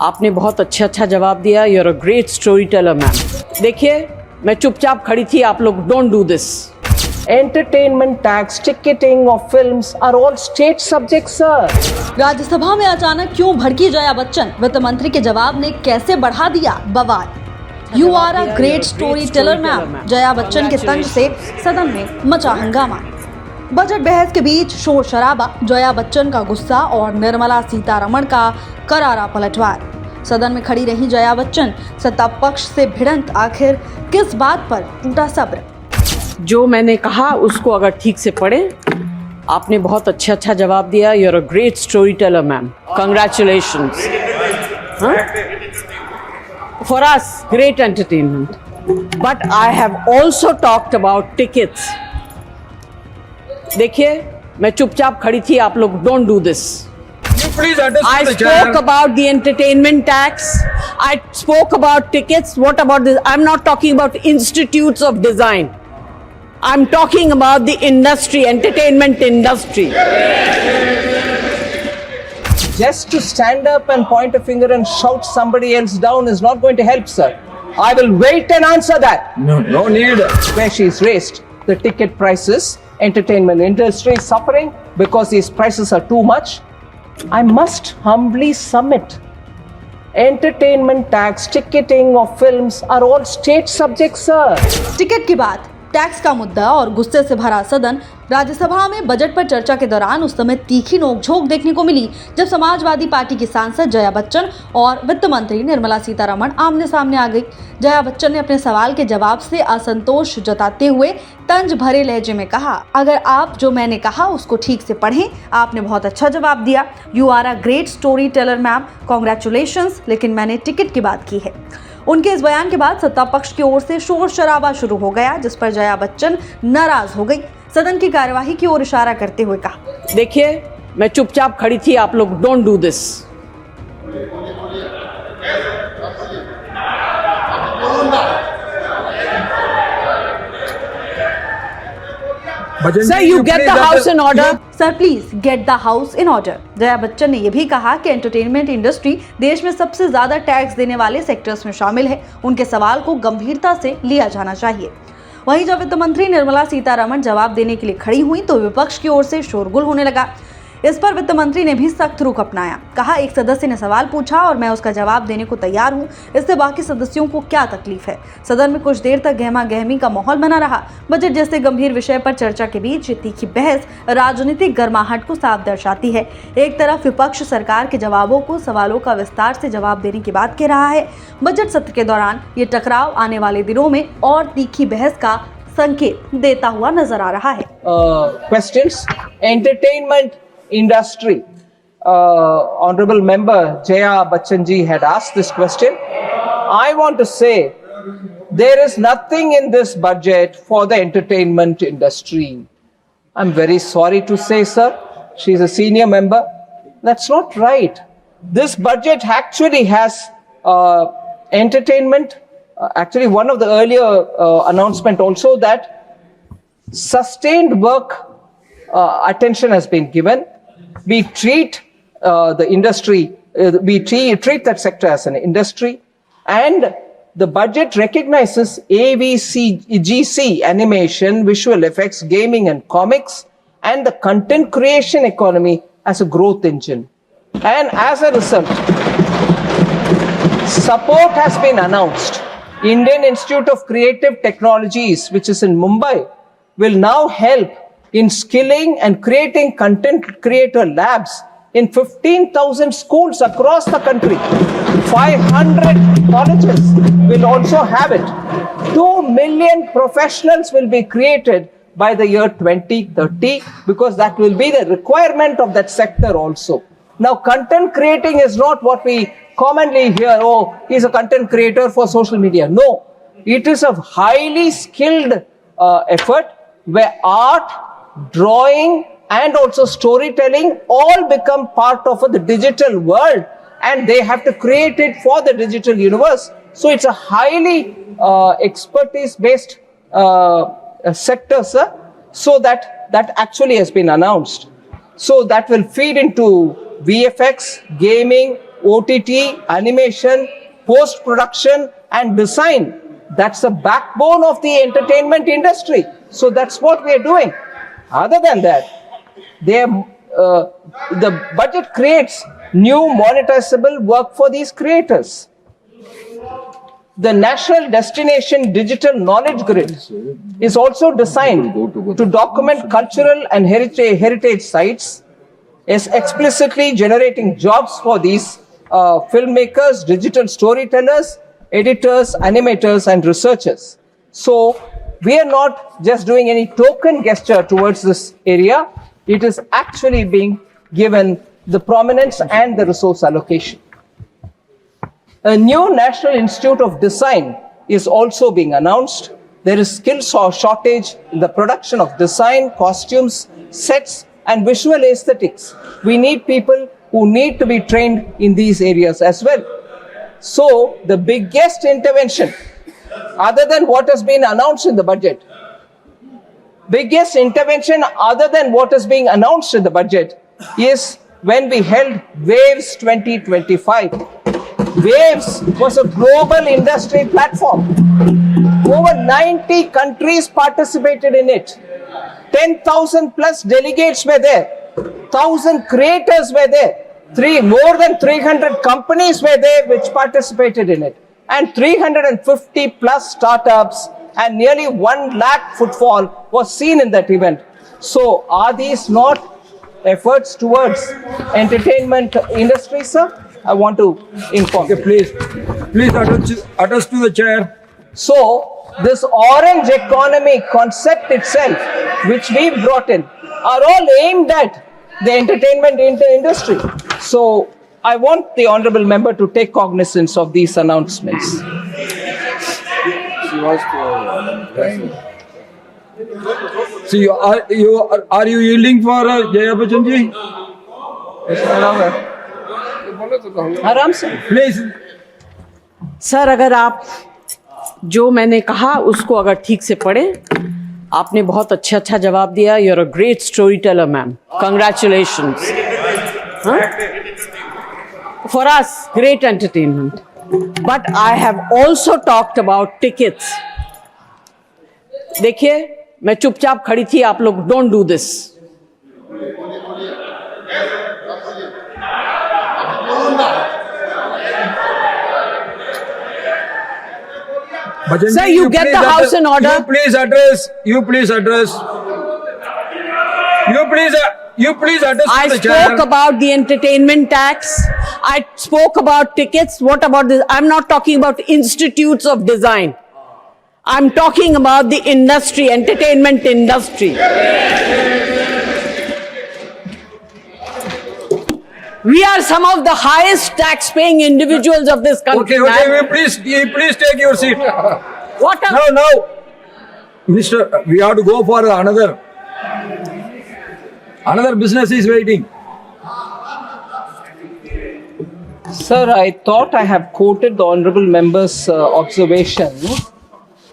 आपने बहुत अच्छा जवाब दिया. You're a great storyteller, ma'am. देखिए, मैं चुपचाप खड़ी थी. आप लोग don't do this. Entertainment tax, ticketing of films are all state subjects, sir. Rajya Sabha में अचानक क्यों भड़की जया बच्चन? वित्त मंत्री के जवाब ने कैसे बढ़ा दिया बवाल? You are a great storyteller ma'am. Jaya Bachchan के तंज से सदन में मचा हंगामा. बजट बहस के बीच शोर शराबा, जया बच्चन का गुस्सा और निर्मला सीतारमण का करारा पलटवार. सदन में खड़ी रही जया बच्चन, सत्ता पक्ष से भिड़ंत. आखिर किस बात पर टूटा सब्र? जो मैंने कहा उसको अगर ठीक से पढ़े. आपने बहुत अच्छा जवाब दिया. You're a great storyteller, ma'am. Congratulations. For us, great entertainment. But I have also talked about tickets. देखिए, मैं चुपचाप खड़ी थी. आप लोग don't do this. Please understand I the chair. spoke about the entertainment tax. I spoke about tickets. What about this? I'm not talking about institutes of design. I'm talking about the industry, entertainment industry. Just to stand up and point a finger and shout somebody else down is not going to help, sir. I will wait and answer that. No need. Where she's raised the ticket prices, entertainment industry is suffering because these prices are too much. I must humbly submit. Entertainment tax, ticketing of films are all state subjects, sir. Ticket की बात, tax का मुद्दा और गुस्से से भरा सदन. राज्यसभा में बजट पर चर्चा के दौरान उस समय तीखी नोकझोंक देखने को मिली जब समाजवादी पार्टी की सांसद जया बच्चन और वित्त मंत्री निर्मला सीतारमण आमने सामने आ गई. जया बच्चन ने अपने सवाल के जवाब से असंतोष जताते हुए तंज भरे लहजे में कहा, अगर आप जो मैंने कहा उसको ठीक से पढ़ें. आपने बहुत अच्छा जवाब दिया. You are a great storyteller ma'am. Congratulations. लेकिन मैंने टिकट की बात की है. उनके इस बयान के बाद सत्ता पक्ष की ओर से शोर शराबा शुरू हो गया, जिस पर जया बच्चन नाराज हो गई. सदन की कार्यवाही की ओर इशारा करते हुए कहा, देखिए, मैं चुपचाप खड़ी थी. आप लोग don't do this. Sir, you get the house in order. Sir please get the house in order. Jaya Bachchan ने यह भी कहा कि एंटरटेनमेंट इंडस्ट्री देश में सबसे ज्यादा टैक्स देने वाले सेक्टर्स में शामिल है. उनके सवाल को गंभीरता से लिया जाना चाहिए. वहीं जब वित्त मंत्री निर्मला सीतारमण जवाब देने के लिए खड़ी हुई तो विपक्ष की ओर से शोरगुल होने लगा. इस पर वित्त मंत्री ने भी सख्त रुख अपनाया. कहा, एक सदस्य ने सवाल पूछा और मैं उसका जवाब देने को तैयार हूं. इससे बाकी सदस्यों को क्या तकलीफ है? सदन में कुछ देर तक गहमा गहमी का माहौल बना रहा. बजट जैसे गंभीर विषय पर चर्चा के बीच ये तीखी बहस राजनीतिक गर्माहट को साफ दर्शाती है. एक तरफ विपक्ष सरकार के जवाबों को सवालों का विस्तार से जवाब देने की बात कह रहा है. बजट सत्र के दौरान ये टकराव आने वाले दिनों में और तीखी बहस का संकेत देता हुआ नजर आ रहा है. Questions? Entertainment industry. Honorable member Jaya Bachchan ji had asked this question. I want to say there is nothing in this budget for the entertainment industry. I'm very sorry to say, sir, she's a senior member. That's not right. This budget actually has entertainment. Actually, one of the earlier announcement also that sustained work attention has been given. We treat the industry, we treat that sector as an industry, and the budget recognizes AVCGC, animation, visual effects, gaming and comics, and the content creation economy as a growth engine. And as a result, support has been announced. Indian Institute of Creative Technologies, which is in Mumbai, will now help in skilling and creating content creator labs in 15,000 schools across the country. 500 colleges will also have it. 2 million professionals will be created by the year 2030 because that will be the requirement of that sector also. Now, content creating is not what we commonly hear, oh, he's a content creator for social media. No, it is a highly skilled effort where art, drawing and also storytelling all become part of the digital world, and they have to create it for the digital universe. So it's a highly expertise based sector, sir. So that actually has been announced. So that will feed into VFX, gaming, OTT, animation, post-production and design. That's the backbone of the entertainment industry. So that's what we are doing. Other than that, the budget creates new monetizable work for these creators. The National Destination Digital Knowledge Grid is also designed to document cultural and heritage sites, is explicitly generating jobs for these filmmakers, digital storytellers, editors, animators, and researchers. So we are not just doing any token gesture towards this area. It is actually being given the prominence and the resource allocation. A new National Institute of Design is also being announced. There is skill shortage in the production of design, costumes, sets, and visual aesthetics. We need people who need to be trained in these areas as well. So, the biggest intervention, other than what has been announced in the budget, biggest intervention other than what is being announced in the budget is when we held Waves 2025. Waves was a global industry platform. Over 90 countries participated in it. 10,000 plus delegates were there. 1,000 creators were there. More than 300 companies were there which participated in it. And 350 plus startups and nearly 1 lakh footfall was seen in that event. So are these not efforts towards entertainment industry, sir? I want to inform you. Please address to the chair. So, this orange economy concept itself, which we brought in, are all aimed at the entertainment industry. So, I want the honorable member to take cognizance of these announcements. See, are you yielding for Jaya Bachchan ji? आराम से Please. Sir, अगर आप जो मैंने कहा उसको अगर ठीक से पढ़े, आपने बहुत अच्छा जवाब दिया. You are a great storyteller ma'am. Congratulations. For us great entertainment. But I have also talked about tickets. देखिए, मैं चुपचाप खड़ी थी. आप लोग don't do this. Bachchan Sir, ji, you get the house in order. You please address. You please address I to the chair. spoke about the entertainment tax. I spoke about tickets. What about this? I'm not talking about institutes of design. I'm talking about the industry, entertainment industry. We are some of the highest tax-paying individuals of this country. Okay, please take your seat. What a No, Mister, we have to go for another business is waiting. Sir, I thought I have quoted the honorable member's observation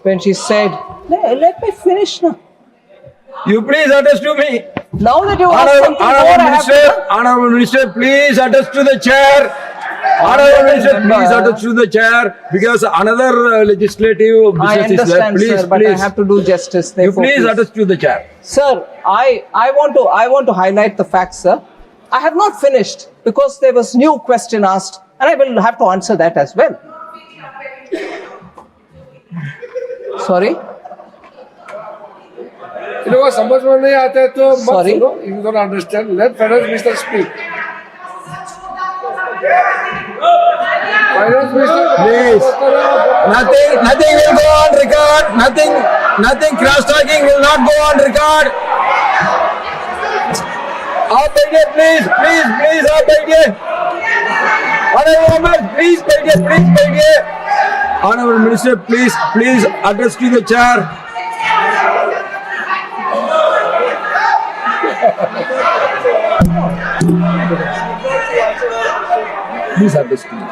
when she said, let me finish now. You please address to me. Now that you asked something more, I have to... Honorable Minister, please address to the chair. Honorable Minister, please address to the chair because another legislative I business is there. understand, Please, sir, but I have to do justice. You Therefore, please address to the chair. Sir, I want to highlight the fact, sir. I have not finished because there was new question asked, and I will have to answer that as well. Sorry. You know, समझ में नहीं आता है तो मत Sorry? सुनो. You don't understand. Let Finance Minister speak. Finance Minister. Please. Nothing will go on record. Nothing cross-talking will not go on record. आप बैठिए, please आप बैठिए. Honorable member, please बैठिए. Honorable Minister, please address to the chair. Please address to me.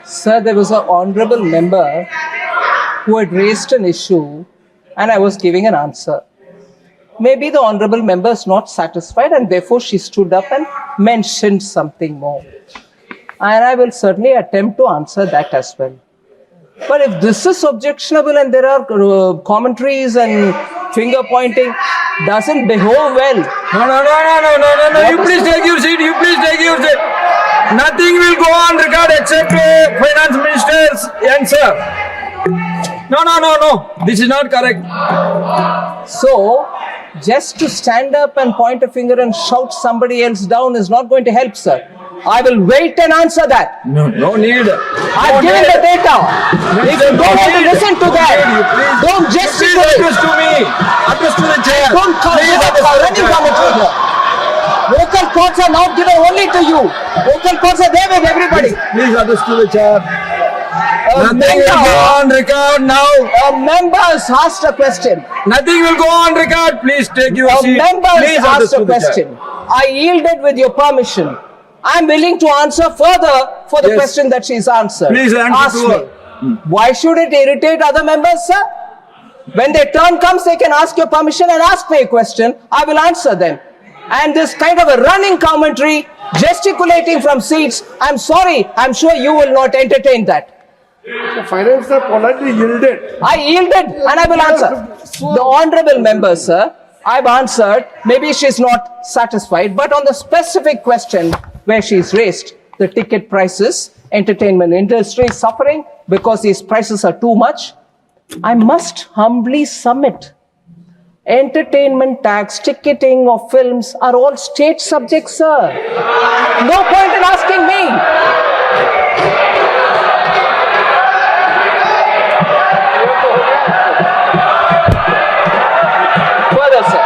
Sir, there was an honorable member who had raised an issue and I was giving an answer. maybe the honorable member is not satisfied and therefore she stood up and mentioned something more. And I will certainly attempt to answer that as well. But if this is objectionable and there are commentaries and finger pointing, doesn't behove well. No. You please take your seat. You please take your seat. Nothing will go on record except finance minister's answer. No. This is not correct. So, just to stand up and point a finger and shout somebody else down is not going to help, sir. I will wait and answer that. No need. I've given the data. If you don't want to listen to that, don't gesticulate. Address to me. Address to the chair. Don't come Please with address a to the running chair. commentary here. Local courts are not given only to you. Local courts are there with everybody. Please address to the chair. Nothing will go on record now. A member has asked a question. Nothing will go on record. Please take your A seat. member Please has address asked to a the question. chair. I yielded with your permission. I'm willing to answer further for the Yes. question that she's answered. Please answer Ask to me. her. Why should it irritate other members, sir? When their turn comes, they can ask your permission and ask me a question. I will answer them. And this kind of a running commentary, gesticulating from seats, I'm sorry, I'm sure you will not entertain that. The finance minister politely yielded. I yielded and I will answer. The honorable member, sir, I've answered. Maybe she's not satisfied, but on the specific question where she's raised, the ticket prices, entertainment industry is suffering because these prices are too much, I must humbly submit. Entertainment tax, ticketing of films are all state subjects, sir. No point in asking me. Further, sir.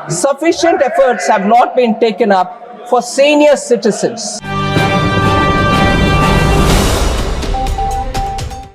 Sufficient efforts have not been taken up for senior citizens.